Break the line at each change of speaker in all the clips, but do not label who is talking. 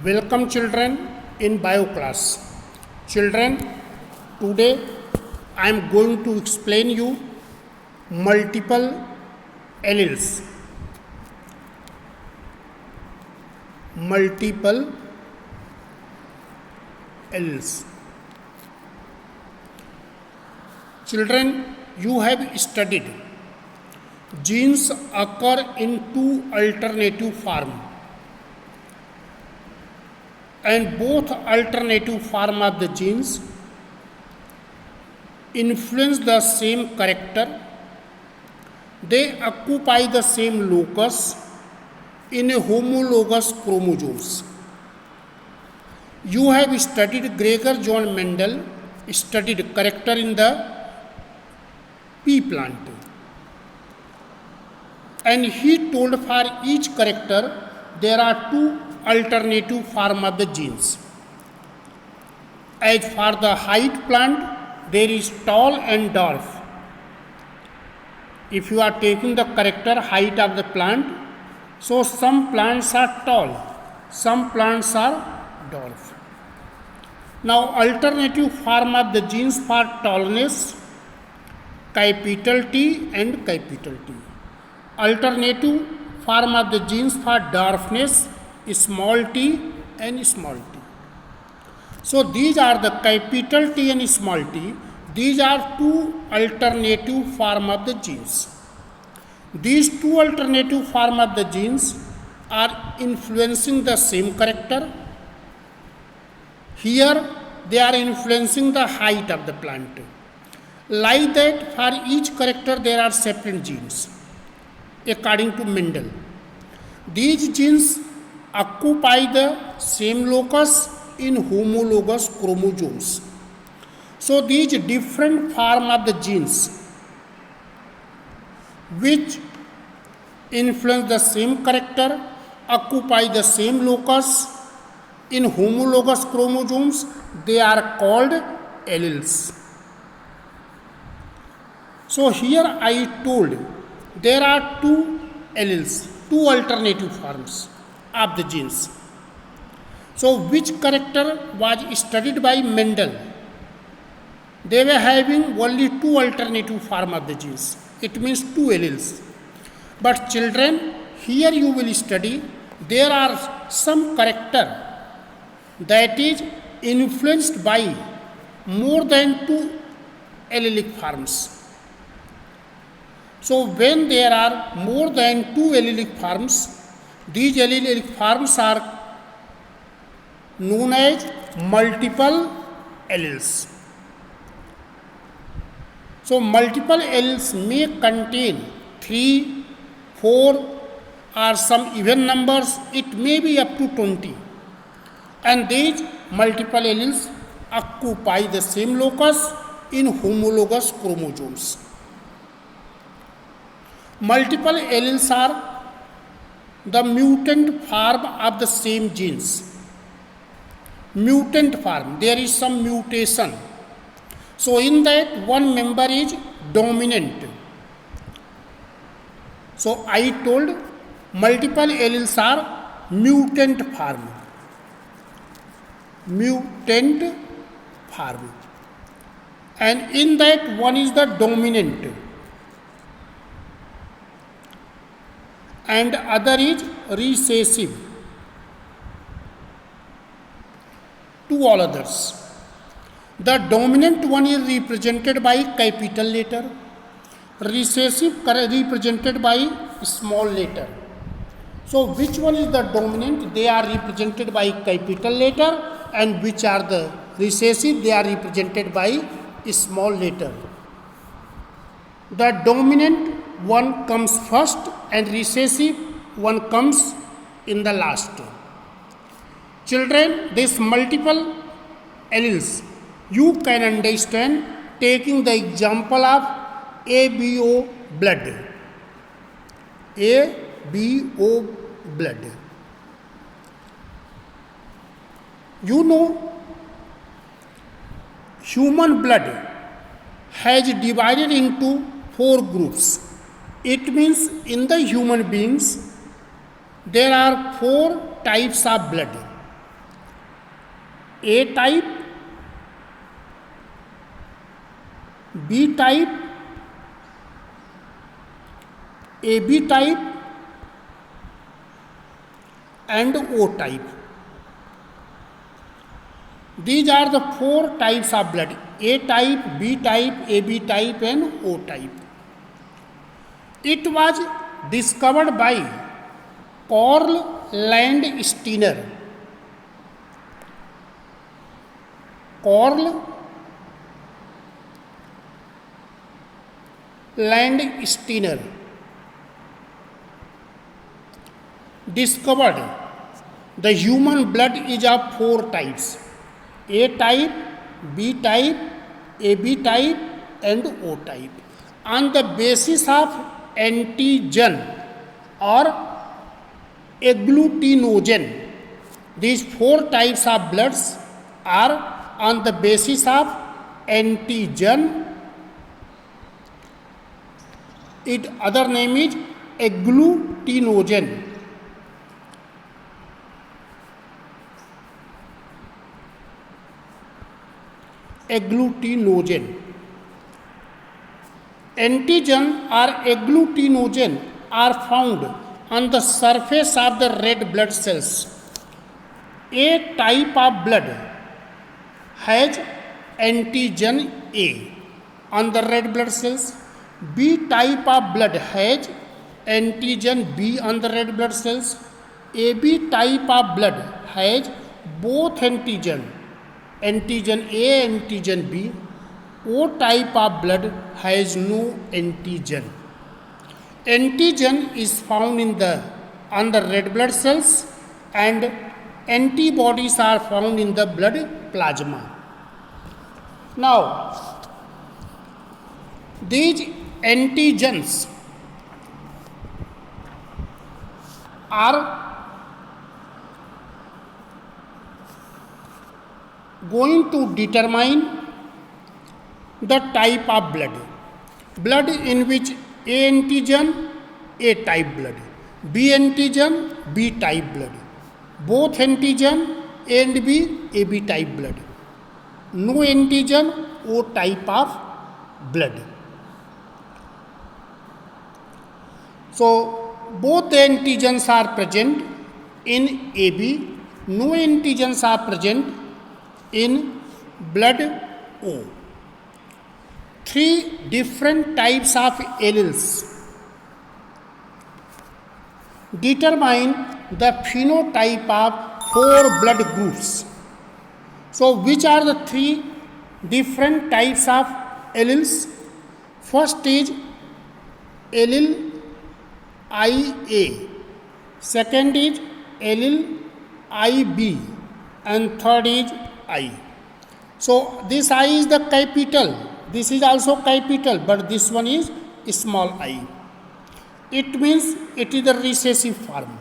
Welcome children in bio class. Children, today I am going to explain you multiple alleles. Multiple alleles. Children, you have studied genes occur in two alternative forms, and both alternative form of the genes influence the same character. They occupy the same locus in a homologous chromosomes. You have studied Gregor John Mendel studied character in the pea plant, and he told for each character there are two alternative form of the genes. As for the height plant, there is tall and dwarf. If you are taking the character height of the plant, so some plants are tall, some plants are dwarf. Now alternative form of the genes for tallness, capital T and capital T. Alternative form of the genes for dwarfness, small t and small t. So these are the capital T and small t. These are two alternative form of the genes. These two alternative form of the genes are influencing the same character. Here they are influencing the height of the plant. Like that, for each character there are separate genes according to Mendel. These genes occupy the same locus in homologous chromosomes. So these different form of the genes which influence the same character, occupy the same locus in homologous chromosomes, they are called alleles. So here I told there are two alleles, two alternative forms of the genes. So which character was studied by Mendel? They were having only two alternative form of the genes. It means two alleles. But children, here you will study there are some character that is influenced by more than two allelic forms. So when there are more than two allelic forms, these allelic forms are known as multiple alleles. So multiple alleles may contain 3, 4 or some even numbers. It may be up to 20. And these multiple alleles occupy the same locus in homologous chromosomes. Multiple alleles are the mutant form of the same genes. Mutant form, there is some mutation. So in that one member is dominant. So I told multiple alleles are mutant form. Mutant form. And in that one is the dominant. And other is recessive to all others. The dominant one is represented by capital letter, recessive represented by small letter. So which one is the dominant? They are represented by capital letter, and which are the recessive? They are represented by small letter. The dominant one comes first and recessive one comes in the last. Children, this multiple alleles you can understand taking the example of ABO blood. ABO blood. You know, human blood has divided into 4 groups. It means in the human beings there are 4 types of blood. A type, B type, AB type and O type. These are the 4 types of blood: A type, B type, AB type and O type. It was discovered by Carl Landsteiner. Carl Landsteiner discovered the human blood is of 4 types: A type, B type, AB type and O type. On the basis of antigen or agglutinogen, these 4 types of bloods are on the basis of antigen. Its other name is agglutinogen. Agglutinogen. Antigen or agglutinogen are found on the surface of the red blood cells. A type of blood has antigen A on the red blood cells. B type of blood has antigen B on the red blood cells. AB type of blood has both antigen A, antigen B. O type of blood has no antigen. Antigen is found on the red blood cells and antibodies are found in the blood plasma. Now, these antigens are going to determine the type of blood. Blood in which A antigen, A type blood. B antigen, B type blood. Both antigen A and B, AB type blood. No antigen, O type of blood. So, both the antigens are present in AB, no antigens are present in blood O. 3 different types of alleles determine the phenotype of 4 blood groups. So, which are the 3 different types of alleles? First is allele IA, second is allele IB and third is I. So, this I is the capital, this is also capital, but this one is small I. It means it is the recessive form.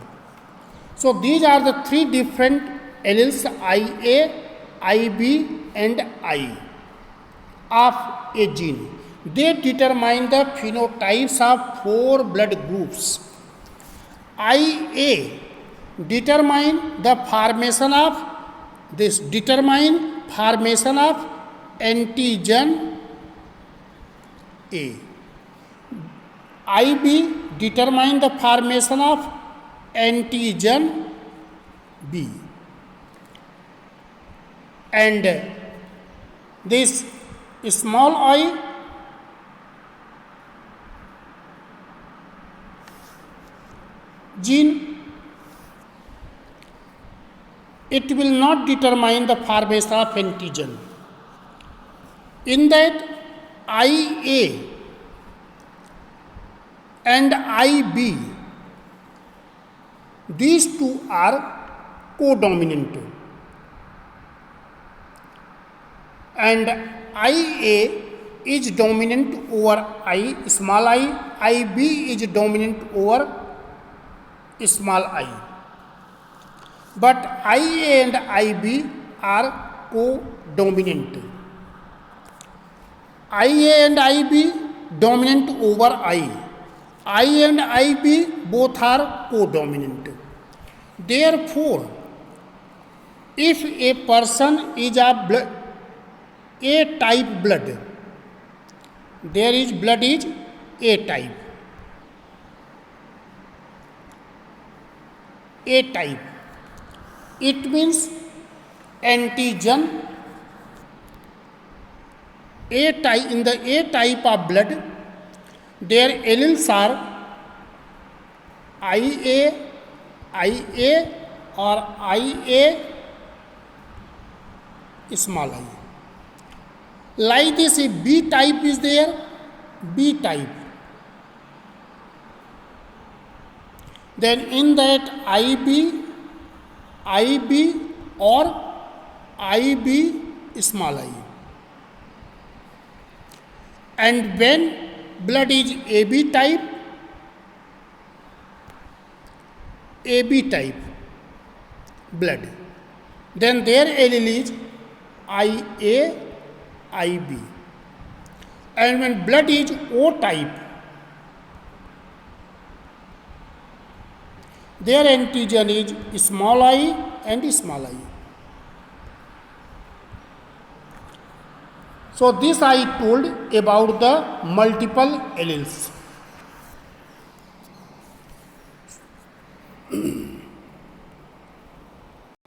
So, these are the 3 different alleles IA, IB and I of a gene. They determine the phenotypes of 4 blood groups. IA determine the formation of antigen A. IB determine the formation of antigen B. And this small I gene, it will not determine the formation of antigen. In that, IA and IB, these 2 are codominant. And IA is dominant over I, small I, IB is dominant over small I. But IA and IB are co-dominant. IA and IB dominant over I. I and IB both are co-dominant. Therefore, If a person is A type blood, there is blood is A type. A type. It means antigen. A type, in the A type of blood, their alleles are IA or IA small I. Like this, if B type is there, B type. Then in that IB or IB small I. And when blood is AB type blood, then their allele is IA, IB. And when blood is O type, their antigen is small I and small I. So this I told about the multiple alleles.